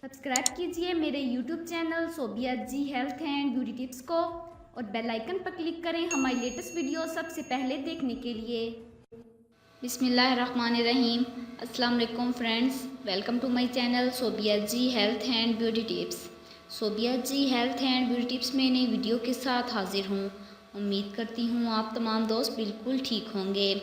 Subscribe कीजिए मेरे YouTube channel Sobia ji health and beauty tips को और बेल आइकन पर क्लिक करें हमारी लेटेस्ट वीडियो सबसे पहले देखने के लिए। बिस्मिल्लाहिर्रहमानिर्रहीम। अस्सलाम वालेकुम friends, welcome to my channel Sobia ji health and beauty tips. Sobia ji health and beauty tips में नई वीडियो के साथ हाजिर हूँ। उम्मीद करती हूँ आप तमाम दोस्त बिल्कुल ठीक होंगे।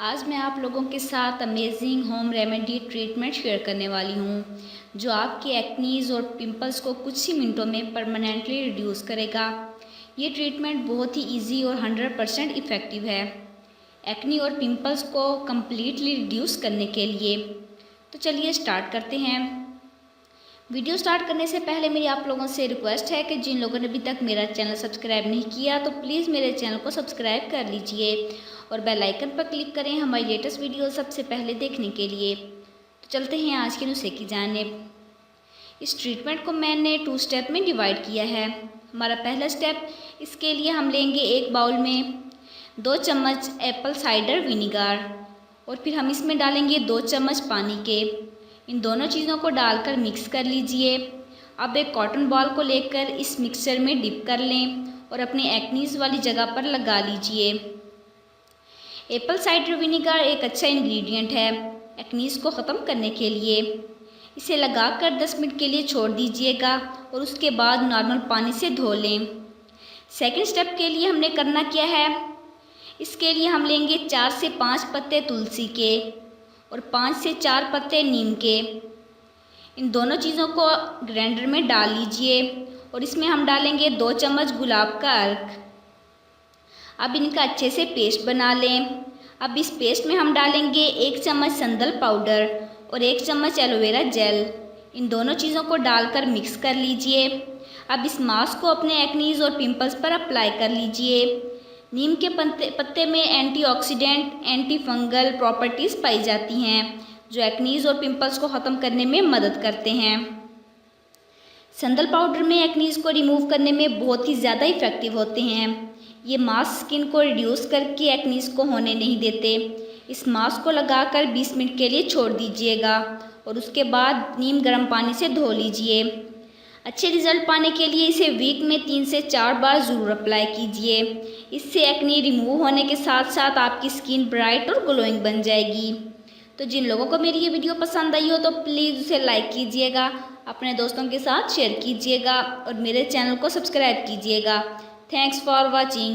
आज मैं आप लोगों के साथ amazing home remedy treatment share करने वाली हूँ जो आपके एक्नीज़ और पिंपल्स को कुछ ही मिनटों में परमानेंटली रिड्यूस करेगा। ये ट्रीटमेंट बहुत ही इजी और 100% इफ़ेक्टिव है एक्नी और पिंपल्स को कम्प्लीटली रिड्यूस करने के लिए। तो चलिए स्टार्ट करते हैं। वीडियो स्टार्ट करने से पहले मेरी आप लोगों से रिक्वेस्ट है कि जिन लोगों ने अभी तक मेरा चैनल सब्सक्राइब नहीं किया तो प्लीज़ मेरे चैनल को सब्सक्राइब कर लीजिए और बेल आइकन पर क्लिक करें हमारी लेटेस्ट वीडियो सबसे पहले देखने के लिए। तो चलते हैं आज के नुस्खे की जानिब। इस ट्रीटमेंट को मैंने 2 स्टेप में डिवाइड किया है। हमारा पहला स्टेप, इसके लिए हम लेंगे एक बाउल में 2 चम्मच एप्पल साइडर विनीगर और फिर हम इसमें डालेंगे 2 चम्मच पानी के। इन दोनों चीज़ों को डालकर मिक्स कर लीजिए। अब एक कॉटन बॉल को लेकर इस मिक्सचर में डिप कर लें और अपने एक्नीज़ वाली जगह पर लगा लीजिए। एप्पल साइडर विनीगर एक अच्छा इंग्रेडिएंट है एक्नीज़ को ख़त्म करने के लिए। इसे लगाकर 10 मिनट के लिए छोड़ दीजिएगा और उसके बाद नॉर्मल पानी से धो लें। सेकंड स्टेप के लिए हमने करना क्या है, इसके लिए हम लेंगे 4 से 5 पत्ते तुलसी के और 5 से 4 पत्ते नीम के। इन दोनों चीज़ों को ग्राइंडर में डाल लीजिए और इसमें हम डालेंगे 2 चम्मच गुलाब का अर्क। अब इनका अच्छे से पेस्ट बना लें। अब इस पेस्ट में हम डालेंगे 1 चम्मच संदल पाउडर और 1 चम्मच एलोवेरा जेल। इन दोनों चीज़ों को डालकर मिक्स कर लीजिए। अब इस मास्क को अपने एक्नीज़ और पिंपल्स पर अप्लाई कर लीजिए। नीम के पत्ते में एंटीऑक्सीडेंट, एंटी फंगल प्रॉपर्टीज़ पाई जाती हैं जो एक्नीज़ और पिंपल्स को ख़त्म करने में मदद करते हैं। संदल पाउडर में एक्नीज़ को रिमूव करने में बहुत ही ज़्यादा इफ़ेक्टिव होते हैं। ये मास्क स्किन को रिड्यूस करके एक्नीज़ को होने नहीं देते। इस मास्क को लगाकर 20 मिनट के लिए छोड़ दीजिएगा और उसके बाद नीम गर्म पानी से धो लीजिए। अच्छे रिजल्ट पाने के लिए इसे वीक में 3 से 4 बार ज़रूर अप्लाई कीजिए। इससे एक्नी रिमूव होने के साथ साथ आपकी स्किन ब्राइट और ग्लोइंग बन जाएगी। तो जिन लोगों को मेरी ये वीडियो पसंद आई हो तो प्लीज़ उसे लाइक कीजिएगा, अपने दोस्तों के साथ शेयर कीजिएगा और मेरे चैनल को सब्सक्राइब कीजिएगा। Thanks for watching.